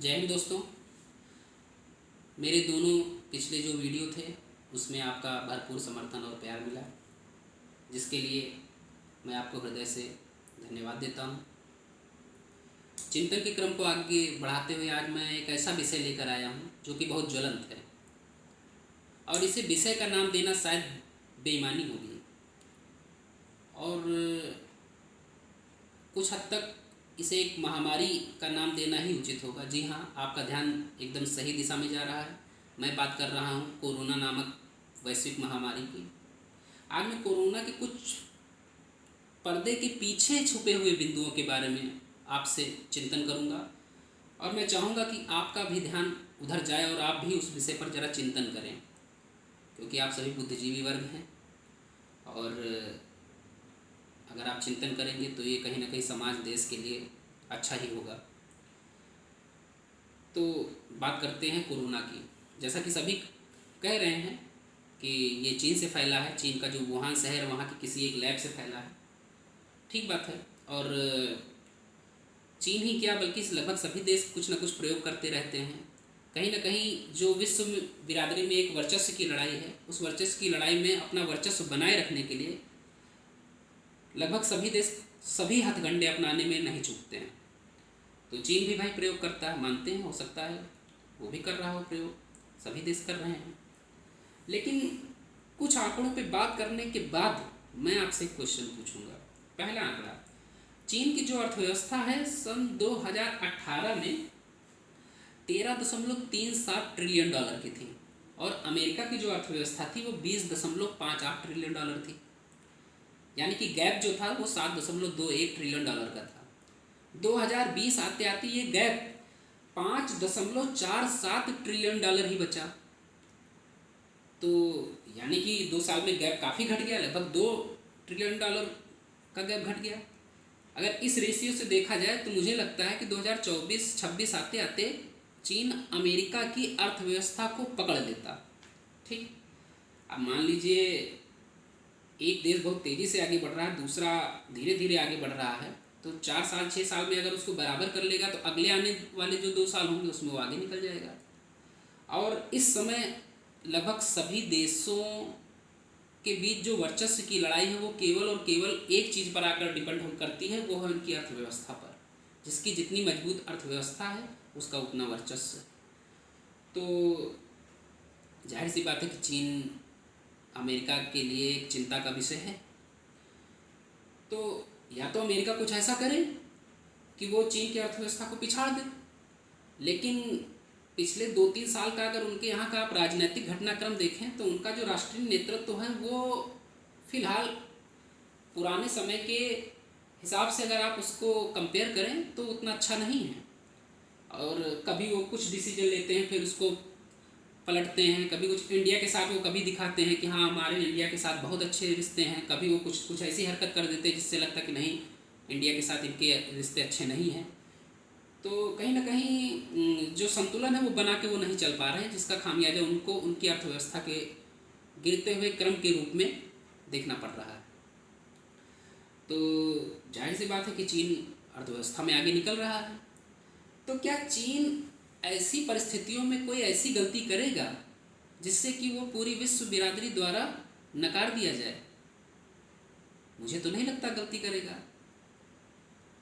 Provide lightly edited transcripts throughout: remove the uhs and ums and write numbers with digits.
जय हिंद दोस्तों। मेरे दोनों पिछले जो वीडियो थे उसमें आपका भरपूर समर्थन और प्यार मिला, जिसके लिए मैं आपको हृदय से धन्यवाद देता हूँ। चिंतन के क्रम को आगे बढ़ाते हुए आज मैं एक ऐसा विषय लेकर आया हूँ जो कि बहुत ज्वलंत है, और इसे विषय का नाम देना शायद बेईमानी होगी और कुछ हद तक इसे एक महामारी का नाम देना ही उचित होगा। जी हाँ, आपका ध्यान एकदम सही दिशा में जा रहा है। मैं बात कर रहा हूँ कोरोना नामक वैश्विक महामारी की। आज मैं कोरोना के कुछ पर्दे के पीछे छुपे हुए बिंदुओं के बारे में आपसे चिंतन करूँगा, और मैं चाहूँगा कि आपका भी ध्यान उधर जाए और आप भी उस विषय पर ज़रा चिंतन करें, क्योंकि आप सभी बुद्धिजीवी वर्ग हैं और अगर आप चिंतन करेंगे तो ये कहीं ना कहीं समाज देश के लिए अच्छा ही होगा। तो बात करते हैं कोरोना की। जैसा कि सभी कह रहे हैं कि ये चीन से फैला है, चीन का जो वुहान शहर वहाँ की किसी एक लैब से फैला है। ठीक बात है, और चीन ही क्या बल्कि लगभग सभी देश कुछ ना कुछ प्रयोग करते रहते हैं। कहीं ना कहीं जो विश्व बिरादरी में एक वर्चस्व की लड़ाई है, उस वर्चस्व की लड़ाई में अपना वर्चस्व बनाए रखने के लिए लगभग सभी देश सभी हथकंडे अपनाने में नहीं चूकते हैं। तो चीन भी भाई प्रयोग करता है, मानते हैं, हो सकता है वो भी कर रहा हो प्रयोग, सभी देश कर रहे हैं। लेकिन कुछ आंकड़ों पे बात करने के बाद मैं आपसे एक क्वेश्चन पूछूंगा। पहला आंकड़ा, चीन की जो अर्थव्यवस्था है सन 2018 में 13.37 ट्रिलियन डॉलर की थी, और अमेरिका की जो अर्थव्यवस्था थी वो 20.58 ट्रिलियन डॉलर थी। यानी कि गैप जो था वो 7.21 ट्रिलियन डॉलर का था। 2020 आते आते ये गैप 5.47 ट्रिलियन डॉलर ही बचा। तो यानी कि 2 साल में गैप काफ़ी घट गया, लगभग 2 ट्रिलियन डॉलर का गैप घट गया। अगर इस रेशियो से देखा जाए तो मुझे लगता है कि 2024-26 आते आते चीन अमेरिका की अर्थव्यवस्था को पकड़ लेता। ठीक, अब मान लीजिए एक देश बहुत तेज़ी से आगे बढ़ रहा है, दूसरा धीरे धीरे आगे बढ़ रहा है, तो 4 साल 6 साल में अगर उसको बराबर कर लेगा तो अगले आने वाले जो 2 साल होंगे उसमें वो आगे निकल जाएगा। और इस समय लगभग सभी देशों के बीच जो वर्चस्व की लड़ाई है वो केवल और केवल एक चीज़ पर आकर डिपेंड करती है, वो है उनकी अर्थव्यवस्था पर। जिसकी जितनी मजबूत अर्थव्यवस्था है उसका उतना वर्चस्व। तो जाहिर सी बात है कि चीन अमेरिका के लिए एक चिंता का विषय है। तो या तो अमेरिका कुछ ऐसा करे कि वो चीन की अर्थव्यवस्था को पिछाड़ दे, लेकिन पिछले 2-3 साल का अगर उनके यहाँ का आप राजनीतिक घटनाक्रम देखें तो उनका जो राष्ट्रीय नेतृत्व है वो फिलहाल पुराने समय के हिसाब से अगर आप उसको कंपेयर करें तो उतना अच्छा नहीं है। और कभी वो कुछ डिसीजन लेते हैं फिर उसको पलटते हैं, कभी कुछ इंडिया के साथ वो कभी दिखाते हैं कि हाँ हमारे इंडिया के साथ बहुत अच्छे रिश्ते हैं, कभी वो कुछ ऐसी हरकत कर देते हैं जिससे लगता है कि नहीं इंडिया के साथ इनके रिश्ते अच्छे नहीं हैं। तो कहीं ना कहीं जो संतुलन है वो बना के वो नहीं चल पा रहे हैं, जिसका खामियाजा उनको उनकी अर्थव्यवस्था के गिरते हुए क्रम के रूप में देखना पड़ रहा है। तो जाहिर सी बात है कि चीन अर्थव्यवस्था में आगे निकल रहा है। तो क्या चीन ऐसी परिस्थितियों में कोई ऐसी गलती करेगा जिससे कि वो पूरी विश्व बिरादरी द्वारा नकार दिया जाए? मुझे तो नहीं लगता गलती करेगा।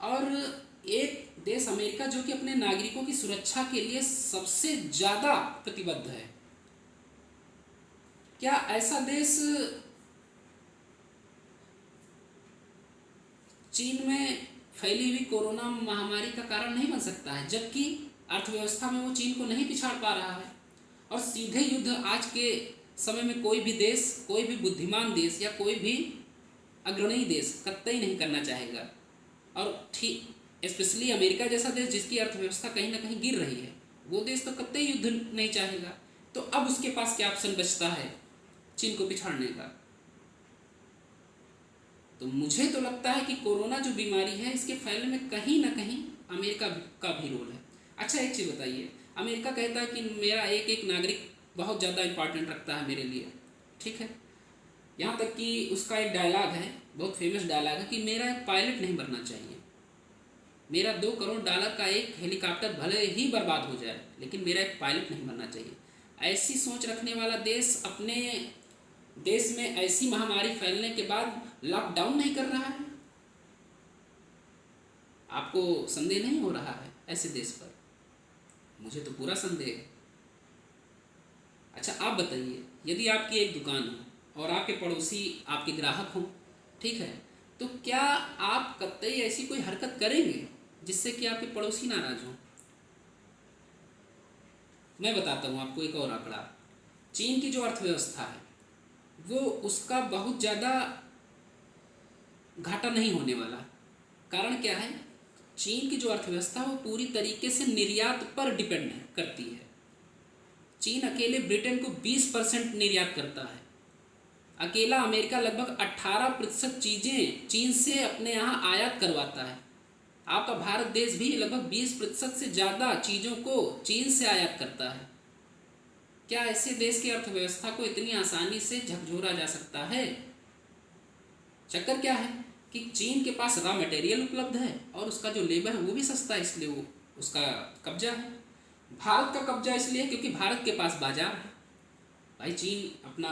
और एक देश अमेरिका जो कि अपने नागरिकों की सुरक्षा के लिए सबसे ज़्यादा प्रतिबद्ध है, क्या ऐसा देश चीन में फैली हुई कोरोना महामारी का कारण नहीं बन सकता है, जबकि अर्थव्यवस्था में वो चीन को नहीं पिछाड़ पा रहा है? और सीधे युद्ध आज के समय में कोई भी देश, कोई भी बुद्धिमान देश या कोई भी अग्रणी देश कतई नहीं करना चाहेगा। और ठीक स्पेशली अमेरिका जैसा देश जिसकी अर्थव्यवस्था कहीं ना कहीं गिर रही है, वो देश तो कतई युद्ध नहीं चाहेगा। तो अब उसके पास क्या ऑप्शन बचता है चीन को पिछाड़ने का? तो मुझे तो लगता है कि कोरोना जो बीमारी है इसके फैलने में कहीं ना कहीं अमेरिका का भी रोल है। अच्छा एक चीज़ बताइए, अमेरिका कहता है कि मेरा एक एक नागरिक बहुत ज़्यादा इम्पॉर्टेंट रखता है मेरे लिए, ठीक है। यहाँ तक कि उसका एक डायलॉग है, बहुत फेमस डायलॉग है कि मेरा एक पायलट नहीं बनना चाहिए। मेरा $2 करोड़ का एक हेलीकॉप्टर भले ही बर्बाद हो जाए, लेकिन मेरा एक पायलट नहीं बनना चाहिए। ऐसी सोच रखने वाला देश अपने देश में ऐसी महामारी फैलने के बाद लॉकडाउन नहीं कर रहा है। आपको संदेह नहीं हो रहा है ऐसे देश पर? मुझे तो पूरा संदेह है। अच्छा, आप बताइए, यदि आपकी एक दुकान हो और आपके पड़ोसी आपके ग्राहक हों, ठीक है, तो क्या आप कतई ऐसी कोई हरकत करेंगे जिससे कि आपके पड़ोसी नाराज हों? मैं बताता हूँ आपको एक और आंकड़ा। चीन की जो अर्थव्यवस्था है वो उसका बहुत ज़्यादा घाटा नहीं होने वाला। कारण क्या है? चीन की जो अर्थव्यवस्था वो पूरी तरीके से निर्यात पर डिपेंड करती है। चीन अकेले ब्रिटेन को 20% निर्यात करता है। अकेला अमेरिका लगभग 18% चीज़ें चीन से अपने यहाँ आयात करवाता है। आपका भारत देश भी लगभग 20% से ज़्यादा चीज़ों को चीन से आयात करता है। क्या ऐसे देश की अर्थव्यवस्था को इतनी आसानी से झकझोरा जा सकता है? चक्कर क्या है कि चीन के पास रॉ मटेरियल उपलब्ध है और उसका जो लेबर है वो भी सस्ता है, इसलिए वो उसका कब्जा है। भारत का कब्जा इसलिए क्योंकि भारत के पास बाजार है। भाई, चीन अपना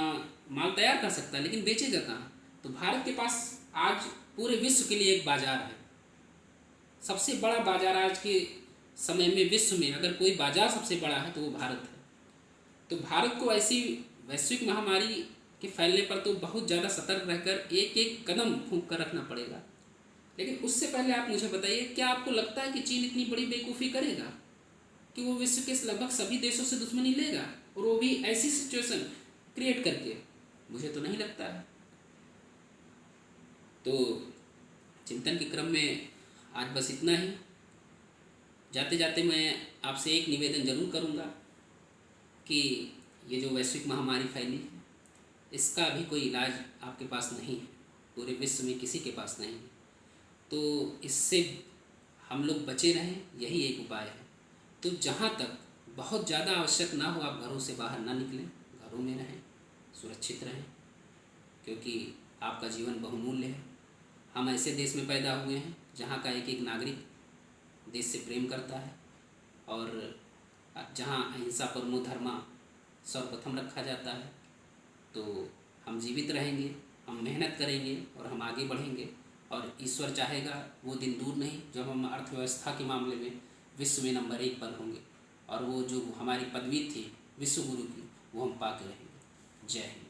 माल तैयार कर सकता है लेकिन बेचेगा कहाँ? तो भारत के पास आज पूरे विश्व के लिए एक बाजार है। सबसे बड़ा बाजार आज के समय में विश्व में अगर कोई बाजार सबसे बड़ा है तो वो भारत है। तो भारत को ऐसी वैश्विक महामारी के फैलने पर तो बहुत ज़्यादा सतर्क रहकर एक एक कदम फूंक कर रखना पड़ेगा। लेकिन उससे पहले आप मुझे बताइए, क्या आपको लगता है कि चीन इतनी बड़ी बेवकूफ़ी करेगा कि वो विश्व के लगभग सभी देशों से दुश्मनी लेगा, और वो भी ऐसी सिचुएशन क्रिएट करके? मुझे तो नहीं लगता है। तो चिंतन के क्रम में आज बस इतना ही। जाते जाते मैं आपसे एक निवेदन जरूर करूँगा कि ये जो वैश्विक महामारी फैली है इसका अभी कोई इलाज आपके पास नहीं है, पूरे विश्व में किसी के पास नहीं है। तो इससे हम लोग बचे रहें, यही एक उपाय है। तो जहाँ तक बहुत ज़्यादा आवश्यक ना हो आप घरों से बाहर ना निकलें, घरों में रहें, सुरक्षित रहें, क्योंकि आपका जीवन बहुमूल्य है। हम ऐसे देश में पैदा हुए हैं जहाँ का एक एक नागरिक देश से प्रेम करता है और जहाँ अहिंसा परमो धर्मा सर्वप्रथम रखा जाता है। तो हम जीवित रहेंगे, हम मेहनत करेंगे और हम आगे बढ़ेंगे, और ईश्वर चाहेगा वो दिन दूर नहीं जब हम अर्थव्यवस्था के मामले में विश्व में नंबर 1 पर होंगे, और वो जो हमारी पदवी थी विश्व गुरु की वो हम पा के रहेंगे। जय हिंद।